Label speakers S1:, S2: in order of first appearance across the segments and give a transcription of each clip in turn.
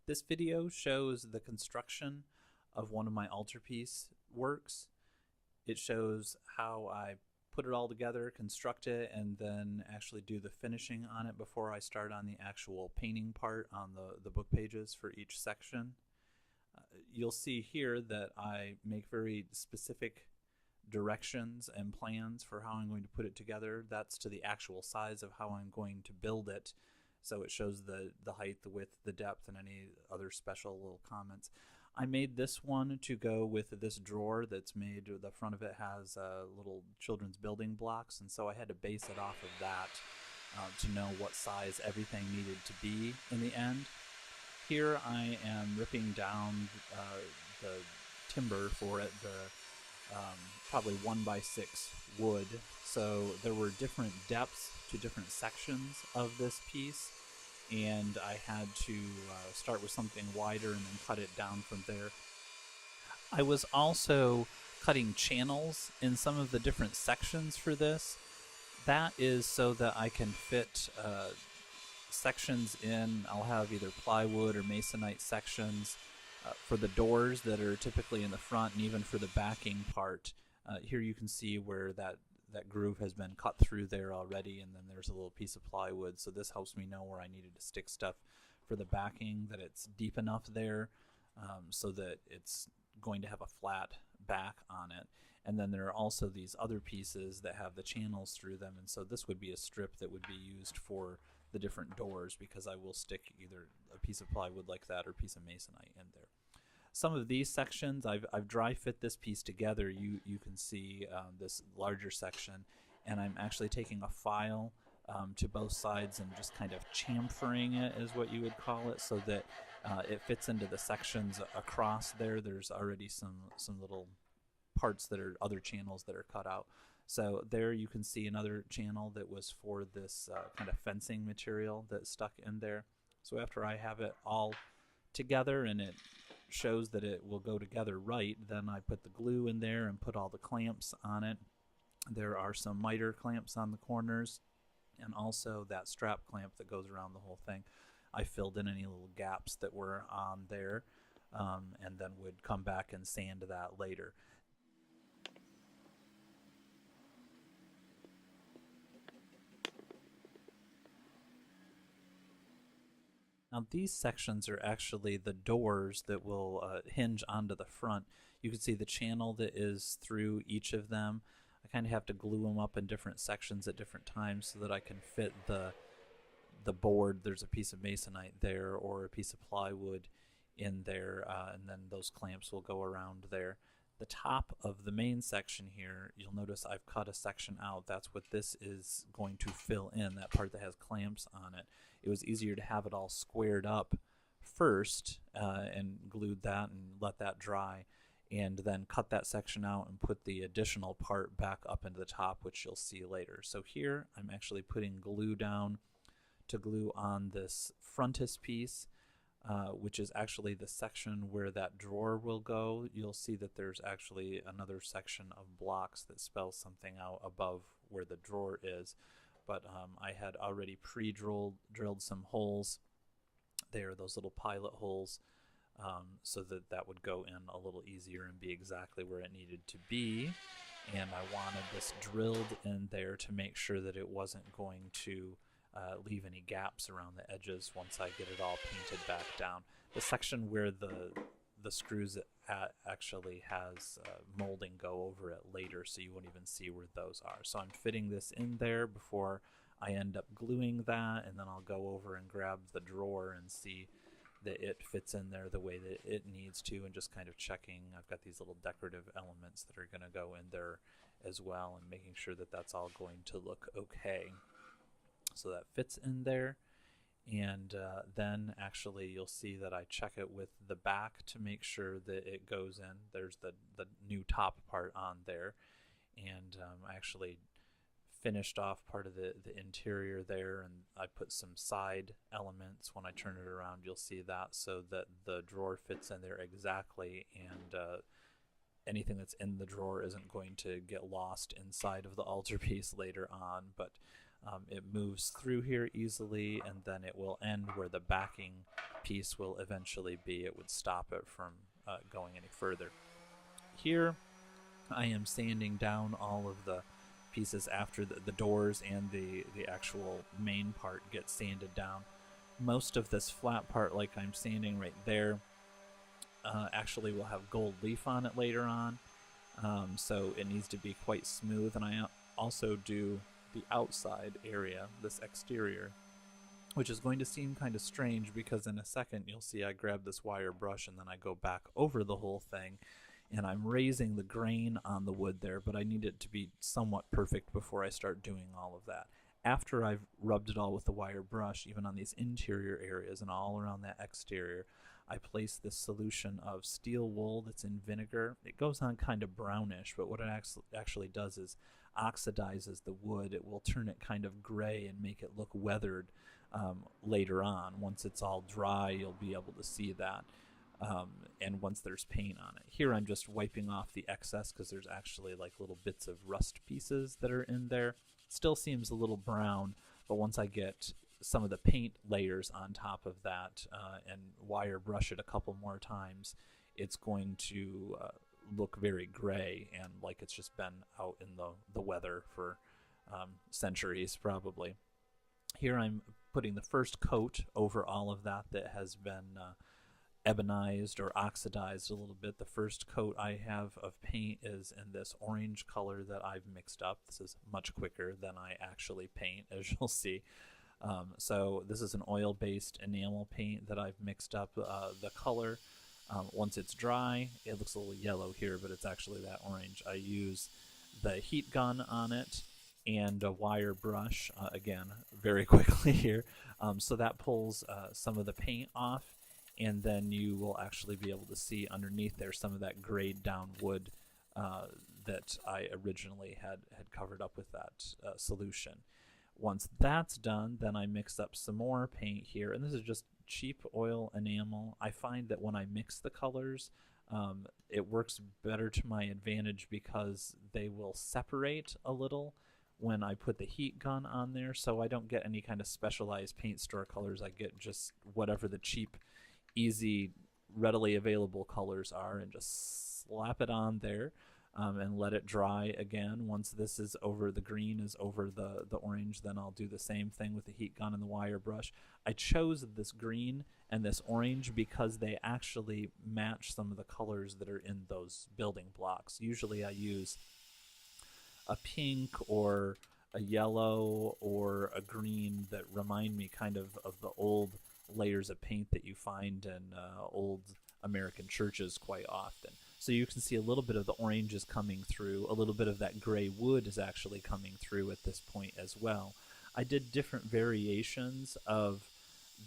S1: This video shows the construction of one of my altarpiece works. It shows how I put it all together, construct it, and then actually do the finishing on it before I start on the actual painting part on the book pages for each section. You'll see here that I make very specific directions and plans for how I'm going to put it together. That's to the actual size of how I'm going to build it. So it shows the height, the width, the depth, and any other special little comments. I made this one to go with this drawer that's made, the front of it has little children's building blocks, and so I had to base it off of that to know what size everything needed to be in the end. Here I am ripping down the timber for it, the probably 1x6 wood. So there were different depths to different sections of this piece, and I had to start with something wider and then cut it down from there. I was also cutting channels in some of the different sections for this. That is so that I can fit sections in. I'll have either plywood or masonite sections for the doors that are typically in the front, and even for the backing part. Here you can see where that groove has been cut through there already, and then there's a little piece of plywood, so this helps me know where I needed to stick stuff for the backing, that it's deep enough there so that it's going to have a flat back on it. And then there are also these other pieces that have the channels through them, and so this would be a strip that would be used for the different doors, because I will stick either a piece of plywood like that or a piece of masonite in there. Some of these sections, I've dry fit this piece together. You can see this larger section, and I'm actually taking a file to both sides and just kind of chamfering it, is what you would call it, so that it fits into the sections across there. There's already some little parts that are other channels that are cut out. So there you can see another channel that was for this kind of fencing material that's stuck in there. So after I have it all together and it shows that it will go together right, then I put the glue in there and put all the clamps on it. There are some miter clamps on the corners, and also that strap clamp that goes around the whole thing. I filled in any little gaps that were on there, and then would come back and sand that later. Now these sections are actually the doors that will hinge onto the front. You can see the channel that is through each of them. I kind of have to glue them up in different sections at different times so that I can fit the board. There's a piece of masonite there or a piece of plywood in there, and then those clamps will go around there. The top of the main section here, you'll notice I've cut a section out. That's what this is going to fill in, that part that has clamps on it. It was easier to have it all squared up first and glued that and let that dry, and then cut that section out and put the additional part back up into the top, which you'll see later. So here I'm actually putting glue down to glue on this frontispiece, which is actually the section where that drawer will go. You'll see that there's actually another section of blocks that spells something out above where the drawer is. But I had already pre-drilled some holes there, those little pilot holes, so that would go in a little easier and be exactly where it needed to be. And I wanted this drilled in there to make sure that it wasn't going to leave any gaps around the edges once I get it all painted back down. The section where the screws actually has molding go over it later, so you won't even see where those are. So I'm fitting this in there before I end up gluing that, and then I'll go over and grab the drawer and see that it fits in there the way that it needs to, and just kind of checking. I've got these little decorative elements that are going to go in there as well, and making sure that that's all going to look okay. So that fits in there, and then actually you'll see that I check it with the back to make sure that it goes in. There's the new top part on there, and I actually finished off part of the interior there, and I put some side elements. When I turn it around, you'll see that, so that the drawer fits in there exactly, and anything that's in the drawer isn't going to get lost inside of the altarpiece later on. But it moves through here easily, and then it will end where the backing piece will eventually be. It would stop it from going any further. Here I am sanding down all of the pieces after the doors and the actual main part gets sanded down. Most of this flat part, like I'm sanding right there, actually will have gold leaf on it later on, so it needs to be quite smooth. And I also do the outside area, this exterior, which is going to seem kind of strange because in a second you'll see I grab this wire brush and then I go back over the whole thing, and I'm raising the grain on the wood there, but I need it to be somewhat perfect before I start doing all of that. After I've rubbed it all with the wire brush, even on these interior areas and all around that exterior, I place this solution of steel wool that's in vinegar. It goes on kind of brownish, but what it actually does is oxidizes the wood. It will turn it kind of gray and make it look weathered later on. Once it's all dry, you'll be able to see that. And once there's paint on it. Here I'm just wiping off the excess because there's actually like little bits of rust pieces that are in there. Still seems a little brown, but once I get some of the paint layers on top of that and wire brush it a couple more times, it's going to look very gray and like it's just been out in the weather for centuries probably. Here I'm putting the first coat over all of that has been ebonized or oxidized a little bit. The first coat I have of paint is in this orange color that I've mixed up. This is much quicker than I actually paint, as you'll see. So this is an oil-based enamel paint that I've mixed up the color. Once it's dry, it looks a little yellow here, but it's actually that orange. I use the heat gun on it and a wire brush, again, very quickly here. So that pulls some of the paint off, and then you will actually be able to see underneath there some of that grayed down wood that I originally had covered up with that solution. Once that's done, then I mix up some more paint here, and this is just cheap oil enamel. I find that when I mix the colors, it works better to my advantage because they will separate a little when I put the heat gun on there, so I don't get any kind of specialized paint store colors. I get just whatever the cheap, easy, readily available colors are and just slap it on there and let it dry again. Once this is over, the green is over the orange, then I'll do the same thing with the heat gun and the wire brush. I chose this green and this orange because they actually match some of the colors that are in those building blocks. Usually I use a pink or a yellow or a green that remind me kind of the old layers of paint that you find in old American churches quite often. So you can see a little bit of the orange is coming through, a little bit of that gray wood is actually coming through at this point as well. I did different variations of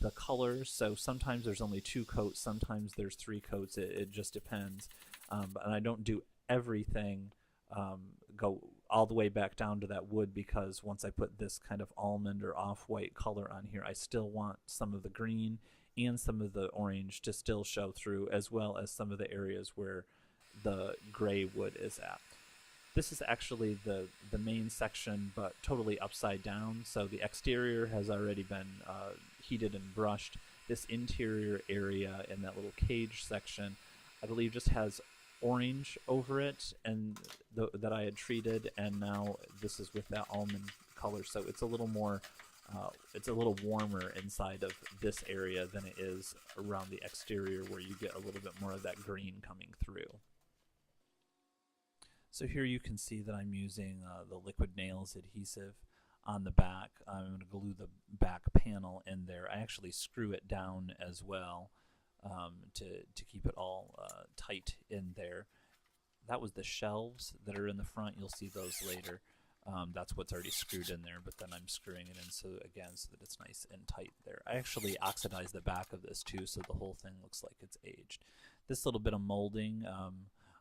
S1: the colors, so sometimes there's only 2 coats, sometimes there's 3 coats, it just depends. And I don't do everything go all the way back down to that wood, because once I put this kind of almond or off-white color on here, I still want some of the green and some of the orange to still show through, as well as some of the areas where the gray wood is at. This is actually the main section, but totally upside down. So the exterior has already been heated and brushed. This interior area in that little cage section, I believe, just has orange over it, and that I had treated, and now this is with that almond color. So it's a little more, it's a little warmer inside of this area than it is around the exterior, where you get a little bit more of that green coming through. So here you can see that I'm using the liquid nails adhesive on the back. I'm going to glue the back panel in there. I actually screw it down as well to keep it all tight in there. That was the shelves that are in the front. You'll see those later. That's what's already screwed in there, but then I'm screwing it in so that it's nice and tight there. I actually oxidized the back of this too, so the whole thing looks like it's aged. This little bit of molding,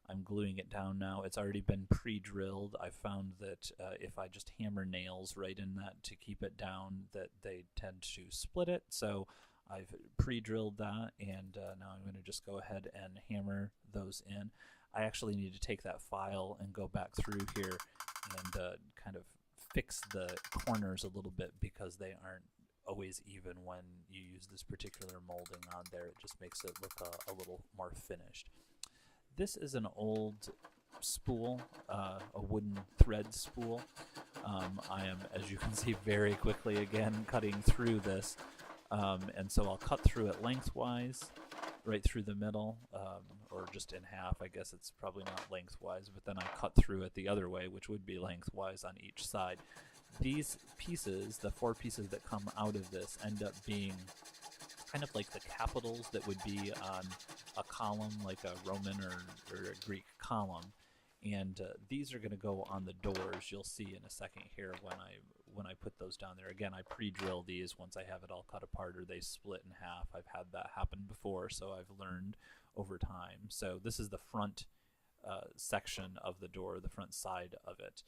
S1: I'm gluing it down now. It's already been pre-drilled. I found that if I just hammer nails right in that to keep it down, that they tend to split it. So I've pre-drilled that, and now I'm going to just go ahead and hammer those in. I actually need to take that file and go back through here and kind of fix the corners a little bit, because they aren't always even when you use this particular molding on there. It just makes it look a little more finished. This is an old spool, a wooden thread spool. I am, as you can see very quickly again, cutting through this. And so I'll cut through it lengthwise, right through the middle, or just in half. I guess it's probably not lengthwise, but then I cut through it the other way, which would be lengthwise on each side. These pieces, the 4 pieces that come out of this, end up being kind of like the capitals that would be on a column, like a Roman or a Greek column. And these are going to go on the doors. You'll see in a second here when I put those down there. Again, I pre-drill these once I have it all cut apart, or they split in half. I've had that happen before, so I've learned over time. So this is the front section of the door, the front side of it.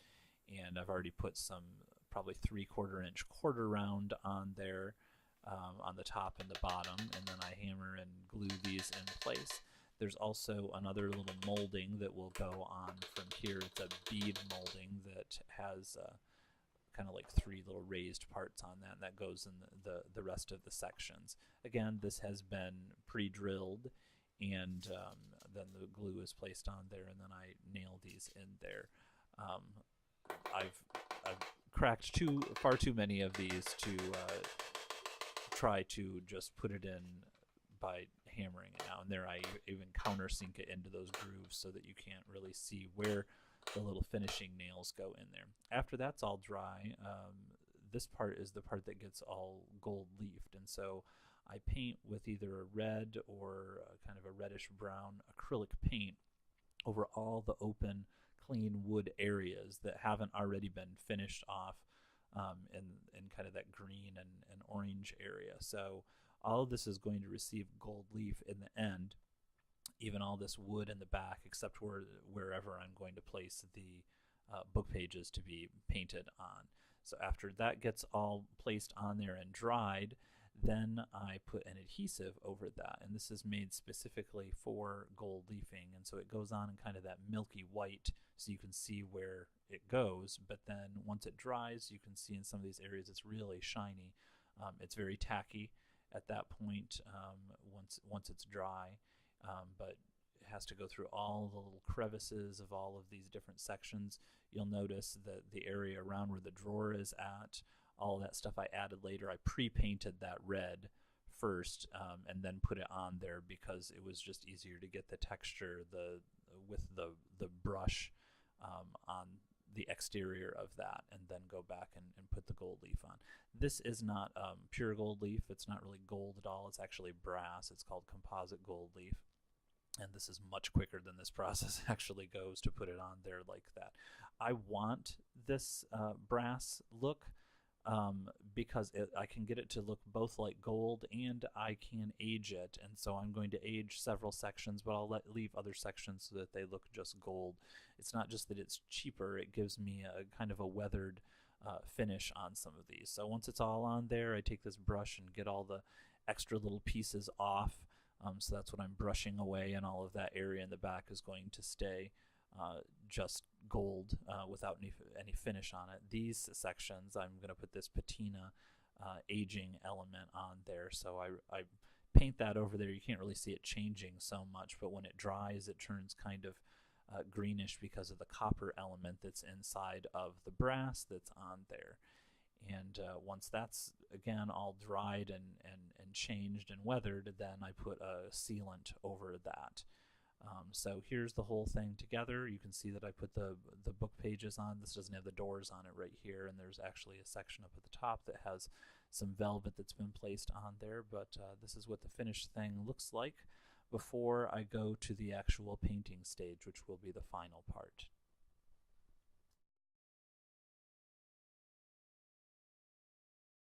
S1: And I've already put some probably 3/4 inch quarter round on there, on the top and the bottom, and then I hammer and glue these in place. There's also another little molding that will go on from here. It's a bead molding that has kind of like 3 little raised parts on that, and that goes in the rest of the sections. Again, this has been pre-drilled, and then the glue is placed on there, and then I nail these in there. I've cracked far too many of these to try to just put it in by hammering it now. And there I even countersink it into those grooves so that you can't really see where the little finishing nails go in there. After that's all dry, this part is the part that gets all gold leafed, and so I paint with either a red or kind of a reddish brown acrylic paint over all the open clean wood areas that haven't already been finished off in kind of that green and orange area. So all of this is going to receive gold leaf in the end, even all this wood in the back, except wherever I'm going to place the book pages to be painted on. So after that gets all placed on there and dried, then I put an adhesive over that, and this is made specifically for gold leafing, and so it goes on in kind of that milky white so you can see where it goes, but then once it dries you can see in some of these areas it's really shiny. It's very tacky at that point once it's dry, but it has to go through all the little crevices of all of these different sections. You'll notice that the area around where the drawer is at, all that stuff I added later, I pre-painted that red first and then put it on there because it was just easier to get the texture with the brush on the exterior of that, and then go back and put the gold leaf on. This is not pure gold leaf. It's not really gold at all. It's actually brass. It's called composite gold leaf, and this is much quicker than this process actually goes to put it on there like that. I want this brass look because I can get it to look both like gold and I can age it, and so I'm going to age several sections, but I'll leave other sections so that they look just gold. It's not just that it's cheaper, it gives me a kind of a weathered finish on some of these. So once it's all on there, I take this brush and get all the extra little pieces off, so that's what I'm brushing away, and all of that area in the back is going to stay just gold without any finish on it. These sections, I'm going to put this patina aging element on there, so I paint that over there. You can't really see it changing so much, but when it dries it turns kind of greenish because of the copper element that's inside of the brass that's on there. And once that's again all dried and changed and weathered, then I put a sealant over that. So here's the whole thing together. You can see that I put the book pages on. This doesn't have the doors on it right here, and there's actually a section up at the top that has some velvet that's been placed on there, but this is what the finished thing looks like before I go to the actual painting stage, which will be the final part.